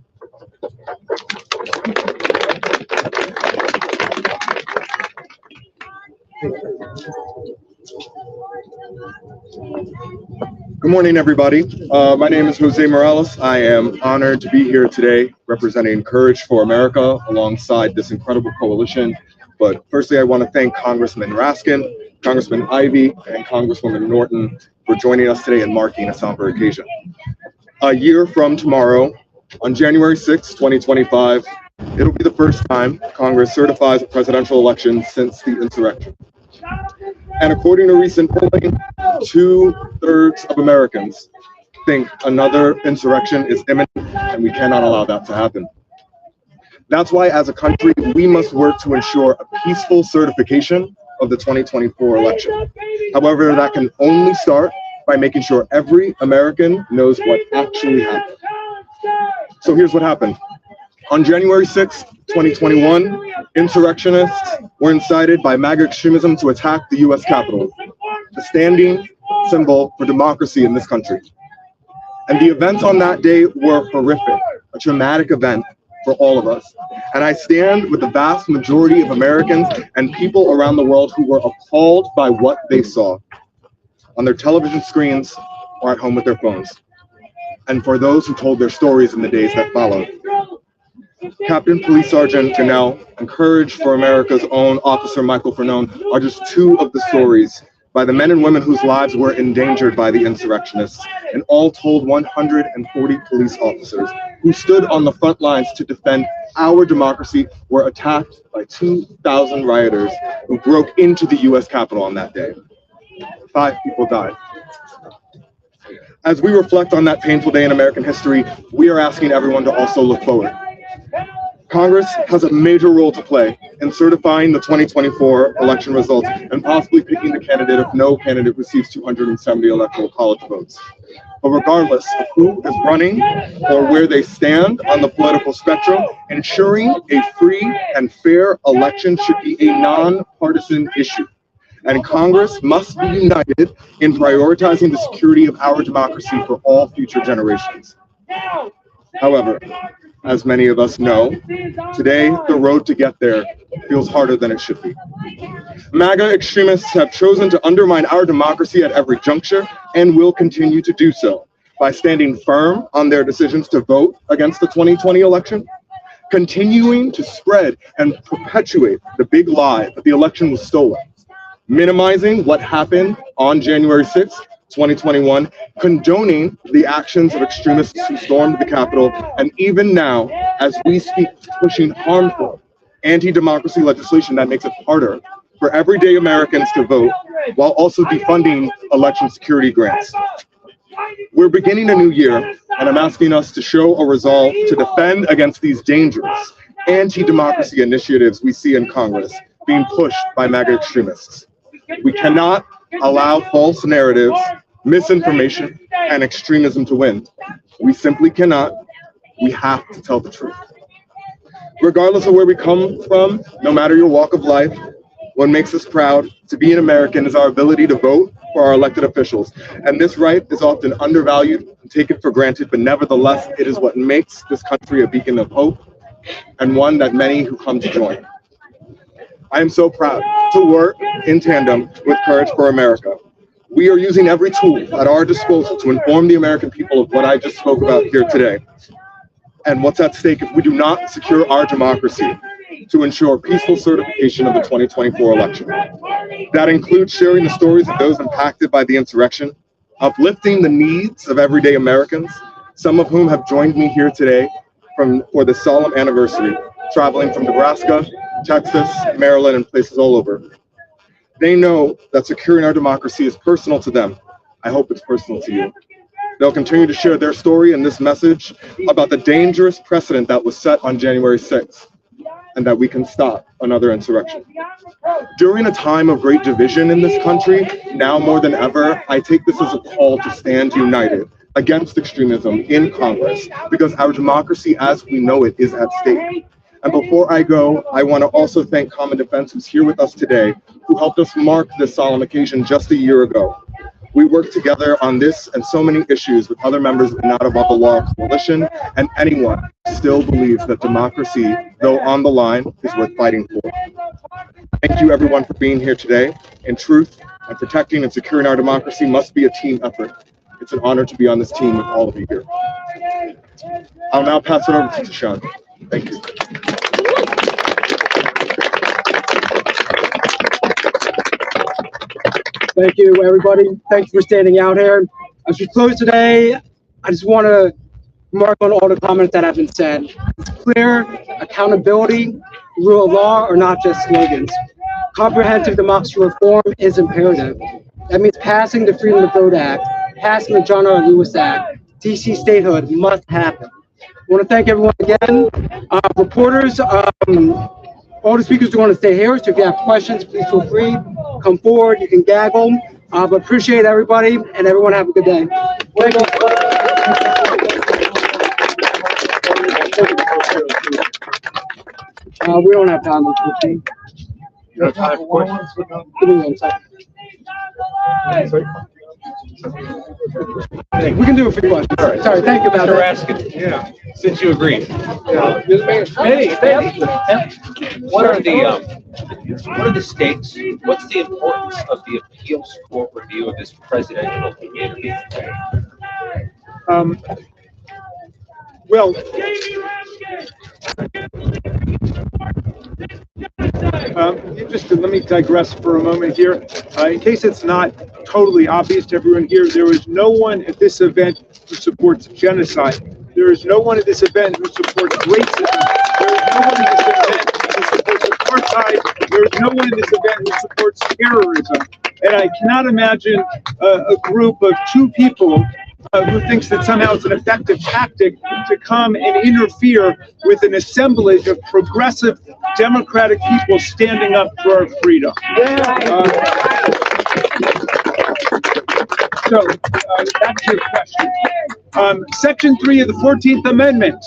Good morning, everybody. My name is Jose Morales. I am honored to be here today representing Courage for America alongside this incredible coalition. But firstly, I want to thank Congressman Raskin, Congressman Ivey, and Congresswoman Norton for joining us today and marking a somber occasion. A year from tomorrow, on January 6, 2025, It'll be the first time Congress certifies a presidential election since the insurrection. And according to recent polling, 2/3 of Americans think another insurrection is imminent, and we cannot allow that to happen. That's why, as a country, we must work to ensure a peaceful certification of the 2024 election. However, that can only start by making sure every American knows what actually happened. So here's what happened. On January 6, 2021, insurrectionists were incited by MAGA extremism to attack the US Capitol, the standing symbol for democracy in this country. And the events on that day were horrific, a traumatic event for all of us. And I stand with the vast majority of Americans and people around the world who were appalled by what they saw on their television screens or at home with their phones. And for those who told their stories in the days that followed. Captain Police Sergeant Janelle and Courage for America's own Officer Michael Fernone are just two of the stories by the men and women whose lives were endangered by the insurrectionists, and all told 140 police officers who stood on the front lines to defend our democracy were attacked by 2,000 rioters who broke into the US Capitol on that day. 5 people died. As we reflect on that painful day in American history, we are asking everyone to also look forward. Congress has a major role to play in certifying the 2024 election results and possibly picking the candidate if no candidate receives 270 electoral college votes. But regardless of who is running or where they stand on the political spectrum, ensuring a free and fair election should be a nonpartisan issue. And Congress must be united in prioritizing the security of our democracy for all future generations. However, as many of us know, today the road to get there feels harder than it should be. MAGA extremists have chosen to undermine our democracy at every juncture and will continue to do so by standing firm on their decisions to vote against the 2020 election, continuing to spread and perpetuate the big lie that the election was stolen, minimizing what happened on January 6th, 2021, condoning the actions of extremists who stormed the Capitol, and even now, as we speak, pushing harmful anti-democracy legislation that makes it harder for everyday Americans to vote, while also defunding election security grants. We're beginning a new year, and I'm asking us to show a resolve to defend against these dangerous anti-democracy initiatives we see in Congress being pushed by MAGA extremists. We cannot allow false narratives, misinformation, and extremism to win. We simply cannot. We have to tell the truth. Regardless of where we come from, no matter your walk of life, what makes us proud to be an American is our ability to vote for our elected officials. And this right is often undervalued and taken for granted, but nevertheless, it is what makes this country a beacon of hope and one that many who come to join. I am so proud to work in tandem with Courage for America. We are using every tool at our disposal to inform the American people of what I just spoke about here today and what's at stake if we do not secure our democracy to ensure peaceful certification of the 2024 election. That includes sharing the stories of those impacted by the insurrection, uplifting the needs of everyday Americans, some of whom have joined me here today for the solemn anniversary, traveling from Nebraska, Texas, Maryland, and places all over. They know that securing our democracy is personal to them. I hope it's personal to you. They'll continue to share their story and this message about the dangerous precedent that was set on January 6th, and that we can stop another insurrection. During a time of great division in this country, now more than ever, I take this as a call to stand united against extremism in Congress, because our democracy as we know it is at stake. And before I go, I want to also thank Common Defense, who's here with us today, who helped us mark this solemn occasion just a year ago. We worked together on this and so many issues with other members of the Not Above the Law Coalition, and anyone who still believes that democracy, though on the line, is worth fighting for. Thank you everyone for being here today. In truth, and protecting and securing our democracy must be a team effort. It's an honor to be on this team with all of you here. I'll now pass it over to Tashawn. Thank you. Thank you, everybody. Thanks for standing out here. As we close today, I just want to remark on all the comments that have been said. clear, accountability, rule of law are not just slogans. Comprehensive democracy reform is imperative. That means passing the Freedom to Vote Act, passing the John R. Lewis Act. DC statehood must happen. I want to thank everyone again. Reporters, all the speakers are going to stay here, so if you have questions, please feel free. Come forward, you can gaggle. But appreciate everybody, and everyone have a good day. Thank you. We don't have time. You have time for questions? Give me 1 second. We can do a few questions. All right. Sorry, thank you about that. Yeah, since you agreed. Hey, what are the stakes? What's the importance of the appeals court review of this presidential immunity? Well, just let me digress for a moment here. In case it's not totally obvious to everyone here, there is no one at this event who supports genocide. There is no one at this event who supports racism. There is no one at this event who supports apartheid. There is no one in this event who supports terrorism. And I cannot imagine a group of two people who thinks that somehow it's an effective tactic to come and interfere with an assemblage of progressive democratic people standing up for our freedom. So, back to your question. Section 3 of the 14th Amendment,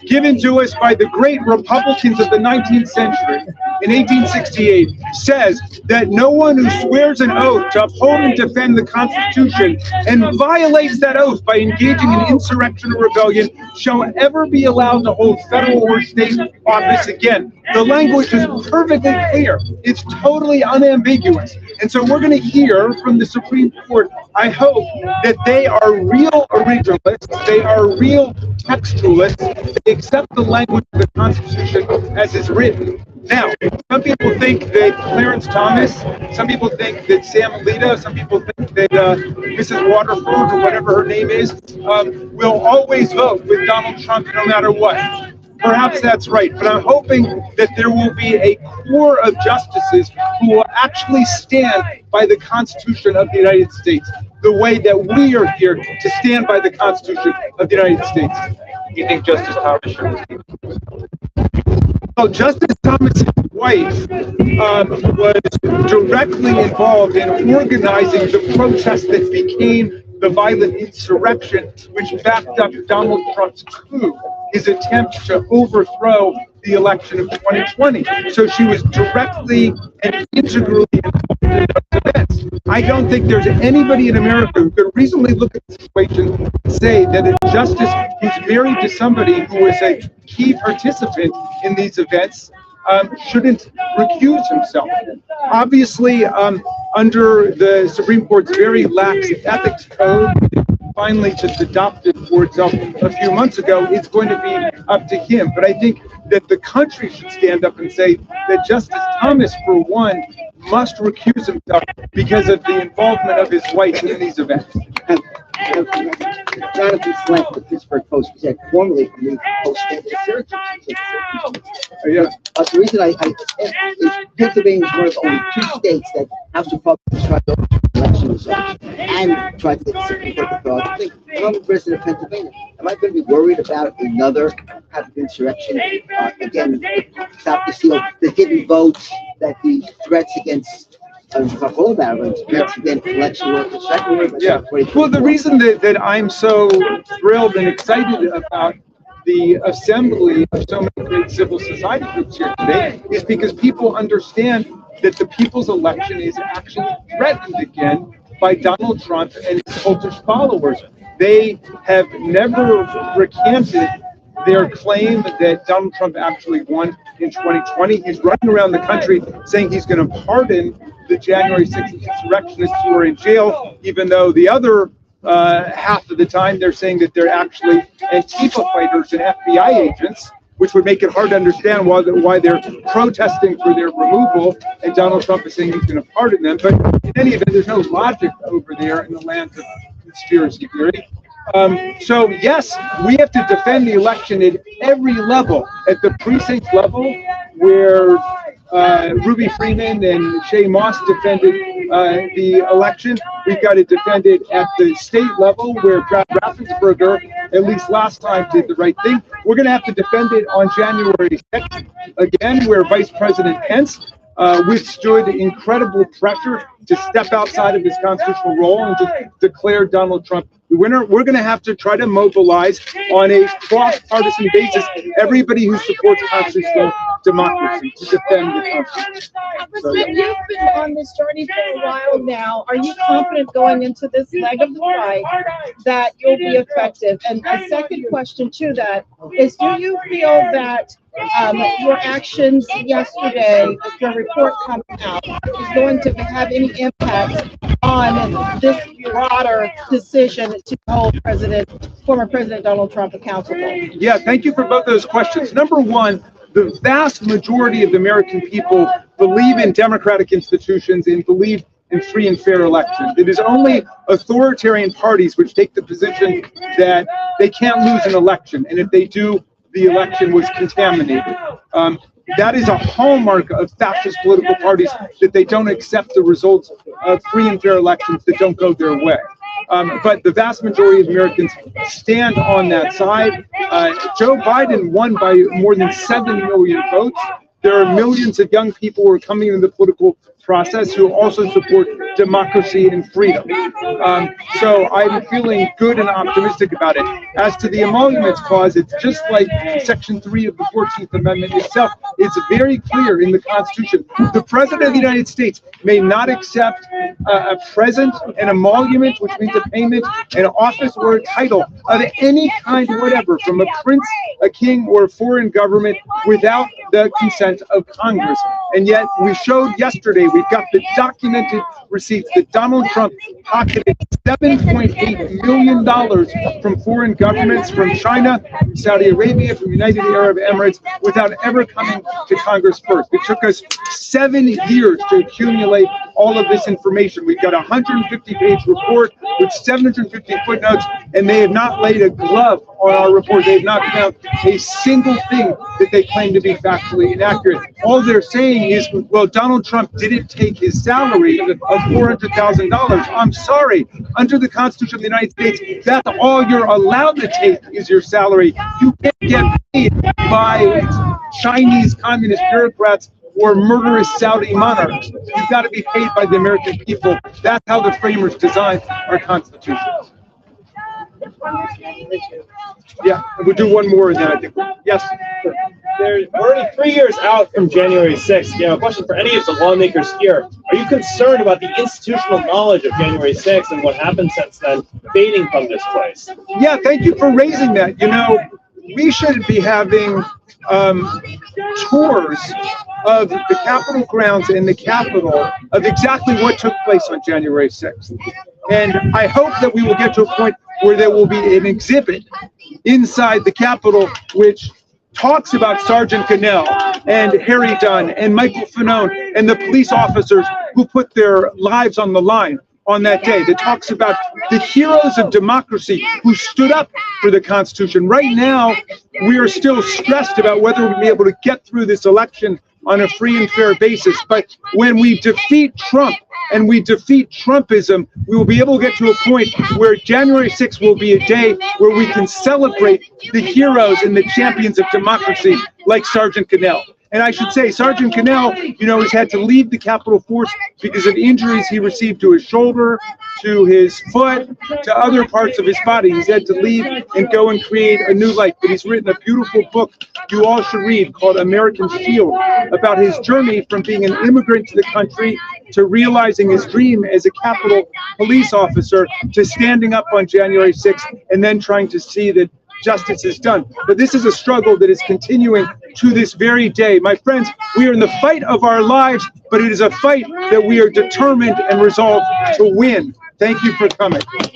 given to us by the great Republicans of the 19th century in 1868, says that no one who swears an oath to uphold and defend the Constitution and violates that oath by engaging in insurrection or rebellion shall ever be allowed to hold federal or state office again. The language is perfectly clear. It's totally unambiguous. And so we're going to hear from the Supreme Court, I hope, that they are real originalists, they are real textualists, they accept the language of the Constitution as is written. Now, some people think that Clarence Thomas, some people think that Sam Alito, some people think that Mrs. Waterford, or whatever her name is, will always vote with Donald Trump no matter what. Perhaps that's right, but I'm hoping that there will be a core of justices who will actually stand by the Constitution of the United States, the way that we are here to stand by the Constitution of the United States. Do you think Justice Thomas should? Well, Justice Thomas's wife was directly involved in organizing the protest that became the violent insurrection which backed up Donald Trump's coup, his attempt to overthrow the election of 2020. So she was directly and integrally involved in those events. I don't think there's anybody in America who could reasonably look at the situation and say that a justice who's married to somebody who was a key participant in these events shouldn't recuse himself. Obviously, under the Supreme Court's very lax ethics code, finally just adopted for itself a few months ago, it's going to be up to him. But I think that the country should stand up and say that Justice Thomas, for one, must recuse himself because of the involvement of his wife in these events. Jonathan Slant of the Pittsburgh Post said formerly from the Post State of Syracuse. The reason I Pennsylvania is one of the only two states that House Republicans tried to overturn election results and tried to get the Supreme Court to throw out the thing. I'm a resident of Pennsylvania. Am I going to be worried about another type of insurrection? Again, stop the seal, the hidden votes, that the threats against talk all about it, threats against election workers. Well, the reason that I'm so thrilled and excited about the assembly of so many great civil society groups here today is because people understand that the people's election is actually threatened again by Donald Trump and his cultish followers. They have never recanted their claim that Donald Trump actually won in 2020. He's running around the country saying he's going to pardon the January 6th insurrectionists who are in jail, even though the other half of the time they're saying that they're actually Antifa fighters and FBI agents, which would make it hard to understand why they're protesting for their removal, and Donald Trump is saying he's going to pardon them. But in any event, there's no logic over there in the land of conspiracy theory. So yes, we have to defend the election at every level, at the precinct level, where Ruby Freeman and Shay Moss defended the election. We've got to defend it at the state level, where Brad Raffensperger, at least last time, did the right thing. We're going to have to defend it on January 6th, again, where Vice President Pence withstood incredible pressure to step outside of his constitutional role and to declare Donald Trump the winner. We're going to have to try to mobilize on a cross-partisan basis everybody who supports constitutional democracy to defend the Constitution. Congressman, you've been on this journey for a while now. Are you confident going into this leg of the fight that you'll be effective? And a second question to that is, do you feel that your actions yesterday, your report coming out, is going to have any impact on this broader decision to hold former President Donald Trump accountable? Yeah, thank you for both those questions. Number one, the vast majority of the American people believe in democratic institutions and believe in free and fair elections. It is only authoritarian parties which take the position that they can't lose an election, and if they do, the election was contaminated. That is a hallmark of fascist political parties, that they don't accept the results of free and fair elections that don't go their way. But the vast majority of Americans stand on that side. Joe Biden won by more than 7 million votes. There are millions of young people who are coming into the political process who also support democracy and freedom. So I'm feeling good and optimistic about it. As to the emoluments clause, it's just like Section 3 of the 14th Amendment itself. It's very clear in the Constitution. The President of the United States may not accept a present, an emolument, which means a payment, an office or a title of any kind whatever, from a prince, a king, or a foreign government, without the consent of Congress. And yet we showed yesterday, we've got the documented receipts that Donald Trump pocketed $7.8 million from foreign governments, from China, from Saudi Arabia, from United Arab Emirates, without ever coming to Congress first. It took us 7 years to accumulate all of this information. We've got a 150-page report with 750 footnotes, and they have not laid a glove on our report. They have not found a single thing that they claim to be factually inaccurate. All they're saying is, well, Donald Trump didn't take his salary of $400,000. I'm sorry. Under the Constitution of the United States, that's all you're allowed to take is your salary. You can't get paid by Chinese communist bureaucrats or murderous Saudi monarchs. You've got to be paid by the American people. That's how the framers designed our Constitution. Yeah, we'll do one more, and then I think, yes. We're already 3 years out from January 6th. A question for any of the lawmakers here. Are you concerned about the institutional knowledge of January 6th and what happened since then fading from this place? Yeah, thank you for raising that. We should be having tours of the Capitol grounds and the Capitol of exactly what took place on January 6th. And I hope that we will get to a point where there will be an exhibit inside the Capitol which talks about Sergeant Gonell and Harry Dunn and Michael Fanone and the police officers who put their lives on the line on that day, that talks about the heroes of democracy who stood up for the Constitution. Right now, we are still stressed about whether we'll be able to get through this election on a free and fair basis. But when we defeat Trump and we defeat Trumpism, we will be able to get to a point where January 6th will be a day where we can celebrate the heroes and the champions of democracy like Sergeant Gonell. And I should say, Sergeant Gonell, has had to leave the Capitol Force because of injuries he received to his shoulder, to his foot, to other parts of his body. He's had to leave and go and create a new life. But he's written a beautiful book you all should read called American Shield, about his journey from being an immigrant to the country to realizing his dream as a Capitol police officer to standing up on January 6th and then trying to see that justice is done. But this is a struggle that is continuing to this very day. My friends, we are in the fight of our lives, but it is a fight that we are determined and resolved to win. Thank you for coming. I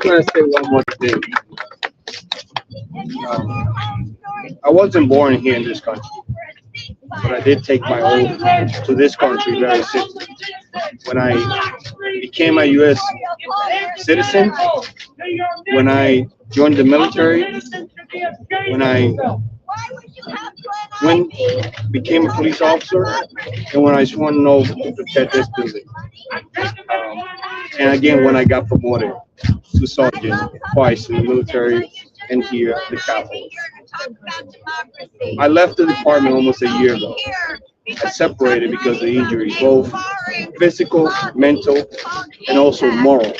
want to say one more thing. I wasn't born here in this country, but I did take my oath to this country very seriously when I became a U.S. citizen, when I joined the military, when I became a police officer, and when I sworn an oath to protect this building. And again, when I got promoted to sergeant twice in the military and here at the Capitol. I left the department almost a year ago. I separated because of the injuries, both physical, mental, and also moral.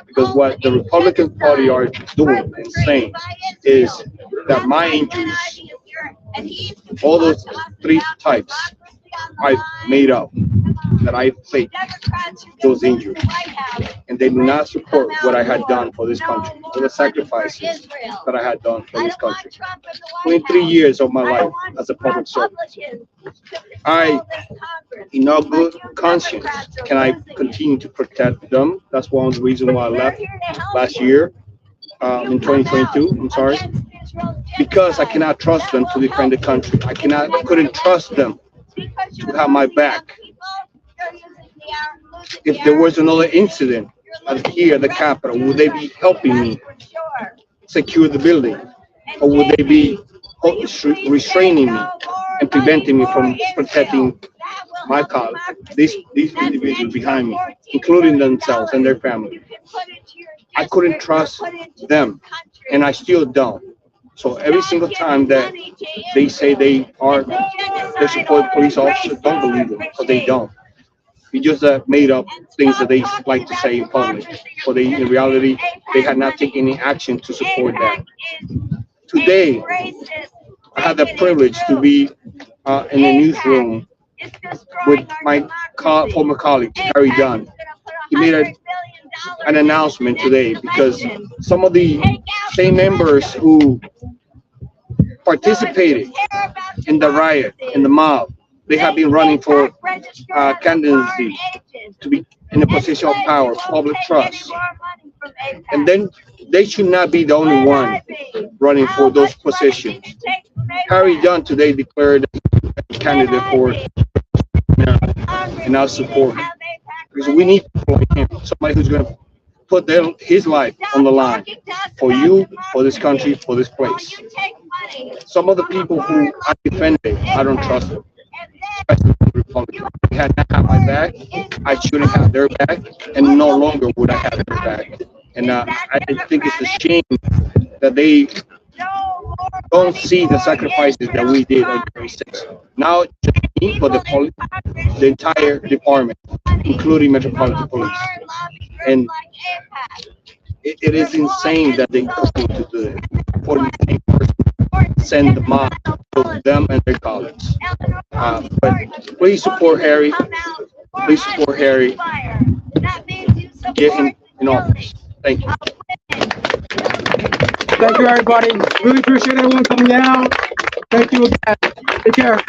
Because what the Republican Party are doing and saying is that my injuries, all those 3 types, I've made up, that I faked those injuries. And they do not support what I had done for this country, for the sacrifices that I had done for this country. 23 years of my life as a public servant. In all good conscience, can I continue to protect them? That's one of the reasons why I left last year, in 2022, I'm sorry. Because I cannot trust them to defend the country. I couldn't trust them to have my back. If there was another incident here at the Capitol, would they be helping me secure the building? Or would they be restraining me and preventing me from protecting my colleagues, these individuals behind me, including themselves and their family? I couldn't trust them, and I still don't. So every single time that they say they support police officers, don't believe them, because they don't. We just made up things that they like to say in public, but in reality, they had not taken any action to support that. Today, I had the privilege to be in the newsroom with my former colleague, Harry Dunn. He made an announcement today because some of the same members who participated in the riot, in the mob, they have been running for candidacy to be in a position of power, public trust. And then they should not be the only one running for those positions. Harry Dunn today declared a candidate for and I support him. Because we need somebody who's going to put his life on the line for you, for this country, for this place. Some of the people who I defended, I don't trust them. Especially the Republicans. They had not had my back. I shouldn't have their back, and no longer would I have their back. And I think it's a shame that they don't see the sacrifices that we did on January 6th. Now, just me, but the entire department, including Metropolitan Police. And it is insane that they continue to do it. For the same person, send the mob to them and their colleagues. But please support Harry. Please support Harry. Get him in office. Thank you. Thank you, everybody. Really appreciate everyone coming out. Thank you again. Take care.